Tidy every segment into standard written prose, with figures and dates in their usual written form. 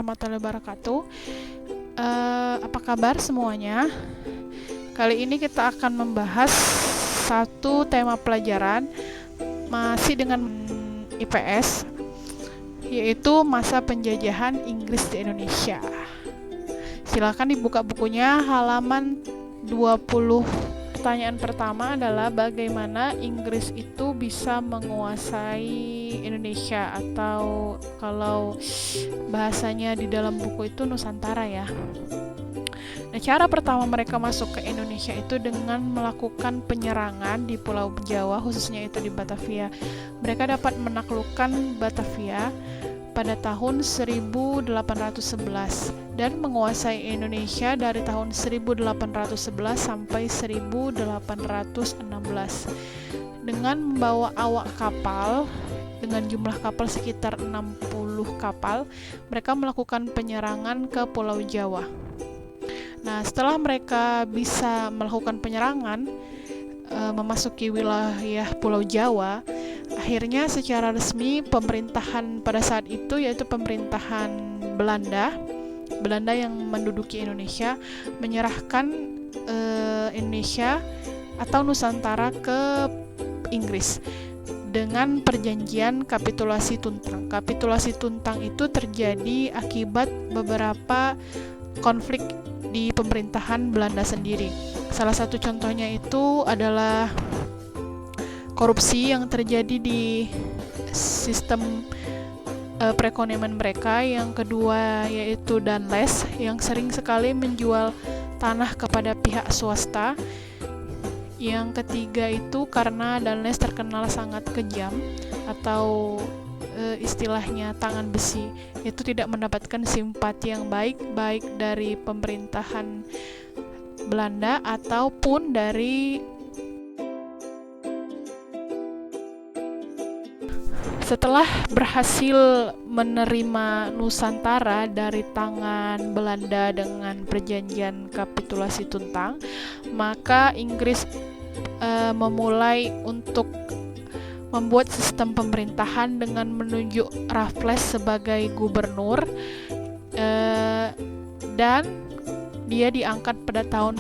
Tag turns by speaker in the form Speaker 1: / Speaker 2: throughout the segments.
Speaker 1: warahmatullahi wabarakatuh. Apa kabar semuanya? Kali ini kita akan membahas satu tema pelajaran masih dengan IPS, yaitu masa penjajahan Inggris di Indonesia. Silakan dibuka bukunya halaman 20. Pertanyaan pertama adalah bagaimana Inggris itu bisa menguasai Indonesia, atau kalau bahasanya di dalam buku itu Nusantara ya. Nah, cara pertama mereka masuk ke Indonesia itu dengan melakukan penyerangan di Pulau Jawa, khususnya itu di Batavia. Mereka dapat menaklukkan Batavia pada tahun 1811 dan menguasai Indonesia dari tahun 1811 sampai 1816 dengan membawa awak kapal dengan jumlah kapal sekitar 60 kapal. Mereka melakukan penyerangan ke Pulau Jawa. Nah, setelah mereka bisa melakukan penyerangan memasuki wilayah Pulau Jawa, akhirnya secara resmi pemerintahan pada saat itu, yaitu pemerintahan Belanda yang menduduki Indonesia, menyerahkan Indonesia atau Nusantara ke Inggris dengan perjanjian kapitulasi Tuntang. Kapitulasi Tuntang itu terjadi akibat beberapa konflik di pemerintahan Belanda sendiri. Salah satu contohnya itu adalah korupsi yang terjadi di sistem perekonomian mereka. Yang kedua yaitu Danles yang sering sekali menjual tanah kepada pihak swasta. Yang ketiga itu karena Danles terkenal sangat kejam, atau istilahnya tangan besi, itu tidak mendapatkan simpati yang baik dari pemerintahan Belanda ataupun dari setelah berhasil menerima Nusantara dari tangan Belanda dengan perjanjian kapitulasi Tuntang, maka Inggris memulai untuk membuat sistem pemerintahan dengan menunjuk Raffles sebagai gubernur, dan dia diangkat pada tanggal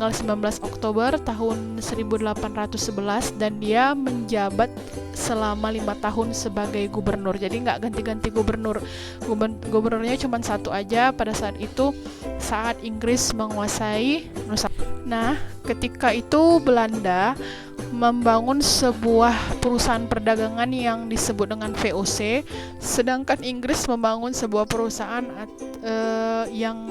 Speaker 1: 19 Oktober tahun 1811 dan dia menjabat selama 5 tahun sebagai gubernur. Jadi nggak ganti-ganti gubernur. Gubernurnya cuma satu aja pada saat itu, saat Inggris menguasai Nusantara. Nah, ketika itu Belanda membangun sebuah perusahaan perdagangan yang disebut dengan VOC, sedangkan Inggris membangun sebuah perusahaan yang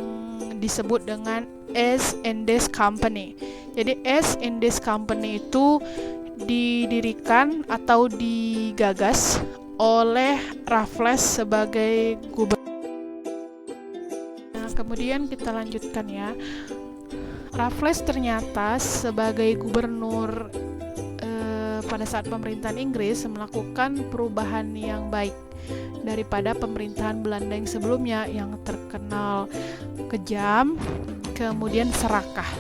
Speaker 1: disebut dengan East Indies Company. Jadi East Indies Company itu didirikan atau digagas oleh Raffles sebagai gubernur. Nah, kemudian kita lanjutkan ya. Raffles ternyata sebagai gubernur pada saat pemerintahan Inggris melakukan perubahan yang baik daripada pemerintahan Belanda yang sebelumnya yang terkenal kejam, kemudian serakah.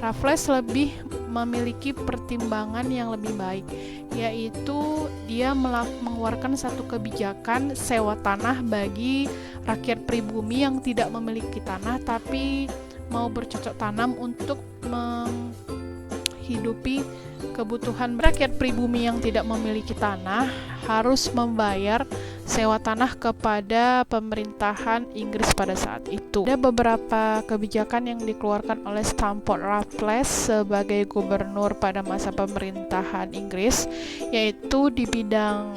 Speaker 1: Raffles lebih memiliki pertimbangan yang lebih baik, yaitu dia mengeluarkan satu kebijakan sewa tanah bagi rakyat pribumi yang tidak memiliki tanah tapi mau bercocok tanam untuk menghidupi kebutuhan rakyat pribumi yang tidak memiliki tanah, harus membayar sewa tanah kepada pemerintahan Inggris pada saat itu. Ada beberapa kebijakan yang dikeluarkan oleh Stamford Raffles sebagai gubernur pada masa pemerintahan Inggris, yaitu di bidang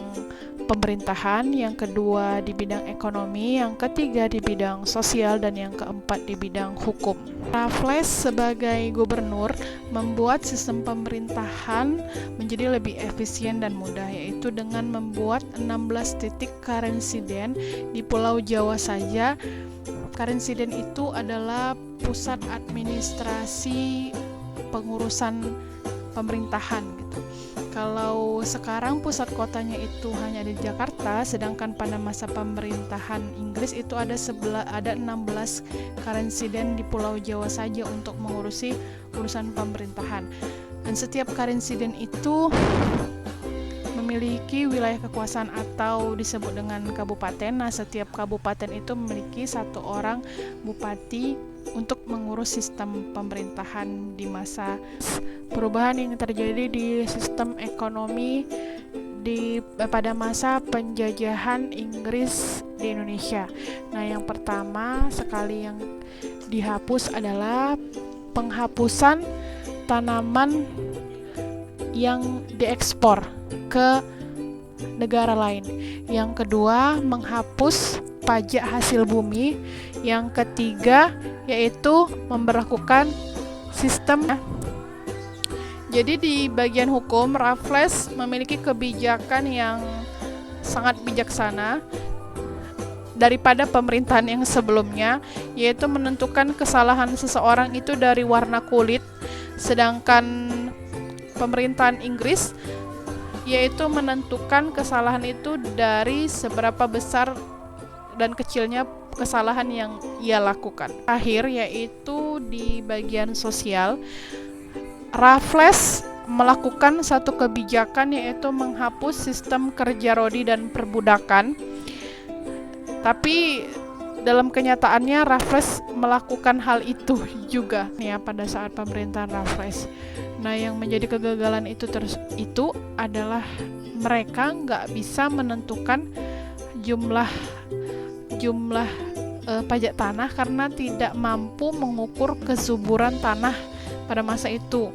Speaker 1: pemerintahan, yang kedua di bidang ekonomi, yang ketiga di bidang sosial, dan yang keempat di bidang hukum. Raffles sebagai gubernur membuat sistem pemerintahan menjadi lebih efisien dan mudah, yaitu dengan membuat 16 titik karensiden di Pulau Jawa saja. Karensiden itu adalah pusat administrasi pengurusan pemerintahan gitu. Kalau sekarang pusat kotanya itu hanya di Jakarta, sedangkan pada masa pemerintahan Inggris itu ada 16 karensiden di Pulau Jawa saja untuk mengurusi urusan pemerintahan. Dan setiap karensiden itu memiliki wilayah kekuasaan atau disebut dengan kabupaten. Nah, setiap kabupaten itu memiliki satu orang bupati untuk mengurus sistem pemerintahan di masa perubahan yang terjadi di sistem ekonomi pada masa penjajahan Inggris di Indonesia. Nah, yang pertama sekali yang dihapus adalah penghapusan tanaman yang diekspor ke negara lain. Yang kedua, menghapus pajak hasil bumi. Yang ketiga, yaitu memberlakukan sistem. Jadi di bagian hukum, Raffles memiliki kebijakan yang sangat bijaksana daripada pemerintahan yang sebelumnya, yaitu menentukan kesalahan seseorang itu dari warna kulit, sedangkan pemerintahan Inggris yaitu menentukan kesalahan itu dari seberapa besar dan kecilnya kesalahan yang ia lakukan. Akhir yaitu di bagian sosial, Raffles melakukan satu kebijakan yaitu menghapus sistem kerja rodi dan perbudakan. Tapi dalam kenyataannya Raffles melakukan hal itu juga ya pada saat pemerintahan Raffles. Nah, yang menjadi kegagalan itu adalah mereka nggak bisa menentukan jumlah pajak tanah karena tidak mampu mengukur kesuburan tanah pada masa itu.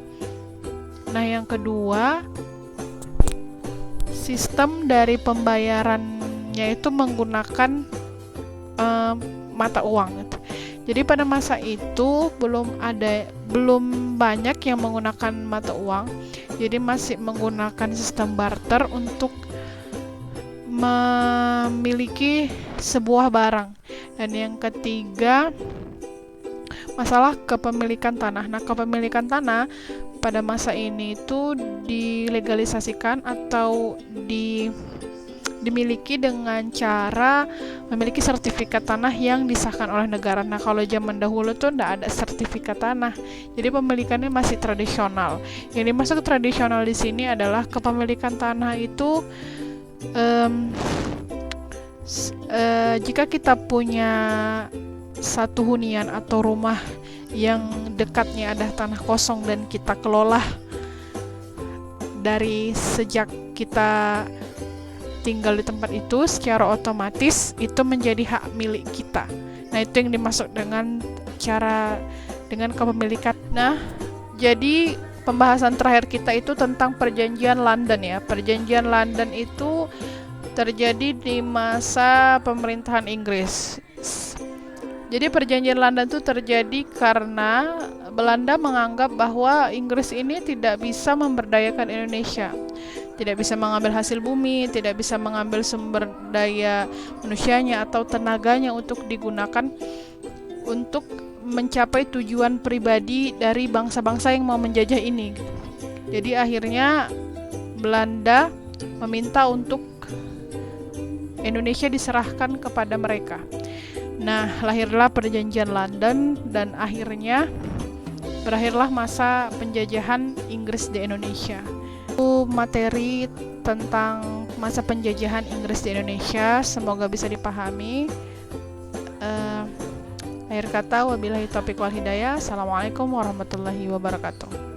Speaker 1: Nah, yang kedua, sistem dari pembayarannya itu menggunakan mata uang. Jadi pada masa itu belum banyak yang menggunakan mata uang. Jadi masih menggunakan sistem barter untuk memiliki sebuah barang. Dan yang ketiga, masalah kepemilikan tanah. Nah, kepemilikan tanah pada masa ini itu dilegalisasikan atau dimiliki dengan cara memiliki sertifikat tanah yang disahkan oleh negara. Nah, kalau zaman dahulu tuh tidak ada sertifikat tanah, jadi pemilikannya masih tradisional. Yang dimaksud tradisional di sini adalah kepemilikan tanah itu jika kita punya satu hunian atau rumah yang dekatnya ada tanah kosong dan kita kelola dari sejak kita tinggal di tempat itu, secara otomatis itu menjadi hak milik kita. Nah, itu yang dimaksud dengan kepemilikan. Nah, jadi pembahasan terakhir kita itu tentang perjanjian London ya. Perjanjian London itu terjadi di masa pemerintahan Inggris. Jadi perjanjian London itu terjadi karena Belanda menganggap bahwa Inggris ini tidak bisa memberdayakan Indonesia. Tidak bisa mengambil hasil bumi, tidak bisa mengambil sumber daya manusianya atau tenaganya untuk digunakan untuk mencapai tujuan pribadi dari bangsa-bangsa yang mau menjajah ini. Jadi akhirnya Belanda meminta untuk Indonesia diserahkan kepada mereka. Nah, lahirlah perjanjian London dan akhirnya berakhirlah masa penjajahan Inggris di Indonesia. Itu materi tentang masa penjajahan Inggris di Indonesia, semoga bisa dipahami. Akhir kata, wabillahi taufiq wal hidayah. Assalamualaikum warahmatullahi wabarakatuh.